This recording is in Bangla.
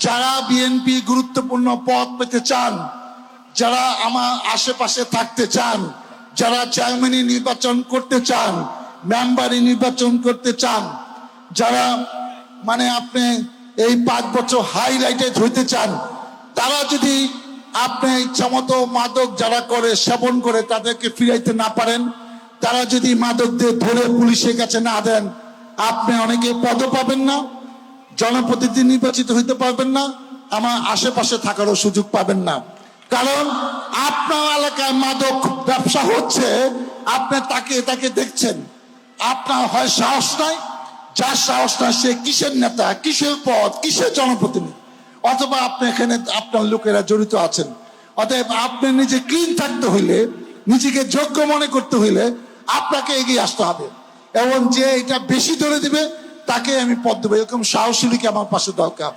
যারা বিএনপি গুরুত্বপূর্ণ পদ পেতে চান, যারা আমার আশেপাশে থাকতে চান, যারা চেয়ারম্যান নির্বাচন করতে চান, মেম্বারি নির্বাচন করতে চান, যারা মানে আপনি এই 5 বছর হাইলাইটেড হইতে চান, তারা যদি আপনি ইচ্ছামতো মাদক যারা করে সেবন করে তাদেরকে ফিরাইতে না পারেন, তারা যদি মাদকদের ধরে পুলিশের কাছে না দেন, আপনি অনেকে পদও পাবেন না, জনপ্রতিনিধি নির্বাচিত হইতে পারবেন না, আমার আশেপাশে থাকারও সুযোগ পাবেন না। কারণ আপনার এলাকায় মাদক ব্যবসা হচ্ছে, আপনি তাকে দেখছেন, আপনার হয় সাহস নাই, যার সাহস নাই সে কিসের নেতা, কিসের পদ, কিসের জনপ্রতিনিধি, অথবা আপনি এখানে আপনার লোকেরা জড়িত আছেন। অতএব আপনি নিজে ক্লিন থাকতে হইলে, নিজেকে যোগ্য মনে করতে হইলে আপনাকে এগিয়ে আসতে হবে, এবং যে এটা বেশি ধরে দিবে তাকে আমি পদ দেবো, এরকম সাহসীকে আমার পাশে দরকার।